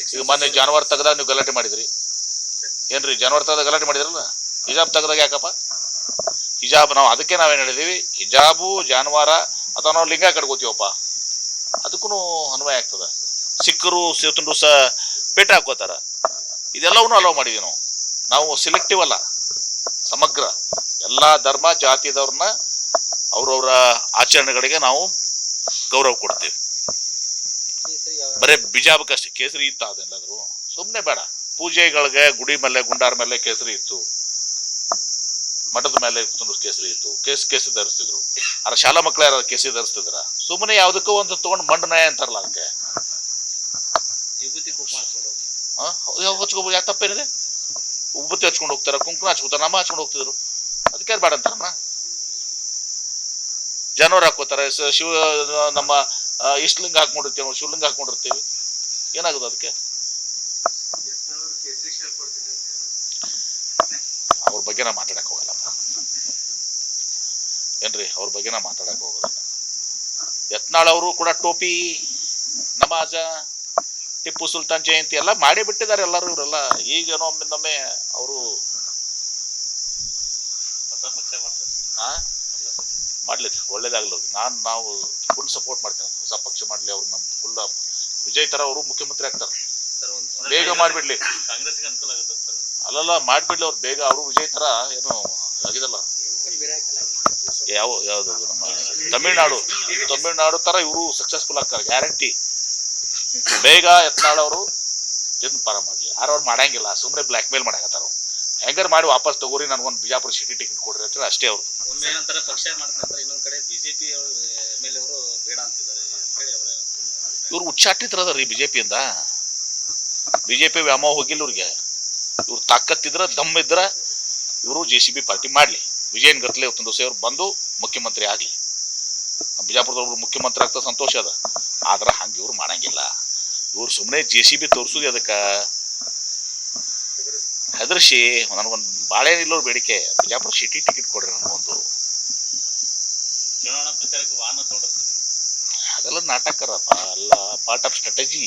ಈಗ ಮೊನ್ನೆ ಜಾನುವಾರು ತೆಗ್ದಾಗ ನೀವು ಗಲಾಟೆ ಮಾಡಿದ್ರಿ ಏನ್ರಿ? ಜಾನುವಾರು ತೆಗ್ದಾಗ ಗಲಾಟೆ ಮಾಡಿದ್ರಲ್ಲ, ಹಿಜಾಬ್ ತೆಗ್ದಾಗ ಯಾಕಪ್ಪ? ಹಿಜಾಬ್ ನಾವು ಅದಕ್ಕೆ ನಾವೇನು ಹೇಳಿದೀವಿ, ಹಿಜಾಬು ಜಾನುವಾರ ಅಥವಾ ನಾವು ಲಿಂಗ ಕಟ್ಕೋತೀವಪ್ಪ, ಅದಕ್ಕೂ ಅನ್ವಯ ಆಗ್ತದೆ. ಸಿಕ್ಕರು ಸೇವತಂಡ್ರು ಸಹ ಪೇಟ ಹಾಕೋತಾರ, ಇದೆಲ್ಲವನ್ನೂ ಅಲೋ ಮಾಡಿದ್ವಿ ನಾವು. ನಾವು ಸಿಲೆಕ್ಟಿವ್ ಅಲ್ಲ, ಸಮಗ್ರ ಎಲ್ಲ ಧರ್ಮ ಜಾತಿದವ್ರನ್ನ ಅವ್ರವ್ರ ಆಚರಣೆಗಳಿಗೆ ನಾವು ಗೌರವ ಕೊಡ್ತೀವಿ. ಬರೇ ಬಿಜಾಬಕ್ಕಷ್ಟೇ ಕೇಸರಿ ಇತ್ತು ಅದೆಲ್ಲಾದ್ರು ಸುಮ್ಮನೆ ಬೇಡ. ಪೂಜೆಗಳಿಗೆ ಗುಡಿ ಮೇಲೆ ಗುಂಡಾರ ಮೇಲೆ ಕೇಸರಿ ಇತ್ತು, ಮಠದ ಮೇಲೆ ಕೇಸರಿ ಇತ್ತು, ಕೇಸರಿ ಧರಿಸ್ತಿದ್ರು. ಆದ್ರೆ ಶಾಲಾ ಮಕ್ಕಳು ಯಾರು ಕೇಸರಿ ಧರಿಸ್ತಿದ್ರ? ಸುಮ್ಮನೆ ಯಾವುದಕ್ಕೂ ಒಂದು ತಗೊಂಡು ಮಂಡ ನ್ಯಾಯ ಅಂತಾರಲ್ಲ, ಅದಕ್ಕೆ ಹಚ್ಕೋಬೋದು. ಯಾಕೆ ತಪ್ಪೇನಿದೆ? ಉಬ್ಬತ್ತಿ ಹಚ್ಕೊಂಡು ಹೋಗ್ತಾರ, ಕುಂಕುಮ ಹಚ್ಕೋತಾರ, ನಮ್ಮ ಹಚ್ಕೊಂಡು ಹೋಗ್ತಿದ್ರು, ಅದಕ್ಕೆ ಯಾರು ಬೇಡ ಅಂತಾರಮ್ಮ? ಜಾನುವಾರು ಹಾಕೋತಾರೆ, ಶಿವ ನಮ್ಮ ಇಷ್ಟಲಿಂಗ ಹಾಕೊಂಡಿರ್ತೀವಿ, ಶಿವಲಿಂಗ ಹಾಕೊಂಡಿರ್ತೀವಿ, ಏನಾಗುತ್ತೆ ಅದಕ್ಕೆ? ಅವ್ರ ಬಗ್ಗೆ ನಾ ಮಾತಾಡಕ್ ಹೋಗಲ್ಲಪ್ಪ ಏನ್ರಿ, ಅವ್ರ ಬಗ್ಗೆ ನಾ ಮಾತಾಡಕ್ ಹೋಗೋದಿಲ್ಲ. ಯತ್ನಾಳ್ ಅವರು ಕೂಡ ಟೋಪಿ, ನಮಾಜ, ಟಿಪ್ಪು ಸುಲ್ತಾನ್ ಜಯಂತಿ ಎಲ್ಲ ಮಾಡೇ ಬಿಟ್ಟಿದ್ದಾರೆ ಎಲ್ಲರೂ. ಇವರೆಲ್ಲ ಈಗೇನೋ ಒಮ್ಮೆ ಅವರು ಮಾಡ್ಲಿ, ಒಳ್ಳೇದಾಗ್ಲಿ. ನಾವು ಫುಲ್ ಸಪೋರ್ಟ್ ಮಾಡ್ತೇವೆ, ಹೊಸ ಪಕ್ಷ ಮಾಡ್ಲಿ, ಅವ್ರು ನಮ್ದು ಫುಲ್ ವಿಜಯ್ ತರ ಅವರು ಮುಖ್ಯಮಂತ್ರಿ ಆಗ್ತಾರೆ, ಬೇಗ ಮಾಡ್ಬಿಡ್ಲಿ. ಅಲ್ಲಲ್ಲ ಮಾಡ್ಬಿಡ್ಲಿ ಅವ್ರು ಬೇಗ. ಅವರು ವಿಜಯ್ ತರ ಏನು ಆಗಿದಲ್ಲ, ಯಾವ್ದು ನಮ್ಮ ತಮಿಳ್ನಾಡು ತರ ಇವರು ಸಕ್ಸಸ್ಫುಲ್ ಆಗ್ತಾರೆ, ಗ್ಯಾರಂಟಿ. ಬೇಗ ಯತ್ನಾಳ್ ಅವರು ಇದನ್ನ ಪಾರ ಮಾಡ್ಲಿ. ಯಾರು ಮಾಡಂಗಿಲ್ಲ, ಸುಮ್ಮನೆ ಬ್ಲಾಕ್ ಮೇಲ್ ಮಾಡಕತ್ತಾರ. ಹೆಂಗಾರು ಮಾಡಿ ವಾಪಸ್ ತಗೋರಿ, ನನಗೊಂದು ಬಿಜಾಪುರ ಸಿಟಿ ಟಿಕೆಟ್ ಕೊಡ್ರಿ ಅಂತ ಅಷ್ಟೇ ಅವ್ರು. ಪಕ್ಷ ಮಾಡ್ತಾರೆ, ಇನ್ನೊಂದ್ ಕಡೆ ಬಿಜೆಪಿ ಎಮ್ಎಲ್ಎ ಅವರು ಬೇಡ ಅಂತಿದ್ದಾರೆ. ಇವ್ರು ಉಚ್ಚಾಟಿತರದ ರೀ ಬಿಜೆಪಿಯಿಂದ. ಬಿಜೆಪಿ ವ್ಯಾಮೋಹ ಹೋಗಿಲ್ಲ ಇವ್ರಿಗೆ. ಇವ್ರು ತಾಕತ್ತಿದ್ರ ದಮ್ ಇದ್ರ ಇವರು JCB ಪಾರ್ಟಿ ಮಾಡ್ಲಿ. ವಿಜಯನ್ ಗತ್ಲೆ ಇವತ್ತೊಂದು ದಿವಸ ಅವ್ರು ಬಂದು ಮುಖ್ಯಮಂತ್ರಿ ಆಗ್ಲಿ. ಬಿಜಾಪುರದವ್ರು ಮುಖ್ಯಮಂತ್ರಿ ಆಗ್ತಾ ಸಂತೋಷ ಅದ, ಆದ್ರೆ ಹಂಗೆ ಇವ್ರು ಮಾಡಂಗಿಲ್ಲ. ಇವ್ರು ಸುಮ್ಮನೆ JCB ತೋರಿಸುದು ಅದಕ್ಕೆ ಹೆದರ್ಸಿ ನನಗೊಂದು ಬಾಳೆನಿಲ್ಲೋರು ಬೇಡಿಕೆ, ಬಿಜಾಪುರ ಸಿಟಿ ಟಿಕೆಟ್ ಕೊಡ್ರಿ ನನಗೊಂದು. ಚುನಾವಣಾ ಪ್ರಚಾರಕ್ಕೆ ವಾಹನ ತಗೊಂಡಿರ್ತೀವಿ, ಅದೆಲ್ಲ ನಾಟಕರಪ್ಪ, ಅಲ್ಲ ಪಾರ್ಟ್ ಆಫ್ ಸ್ಟ್ರಾಟಜಿ.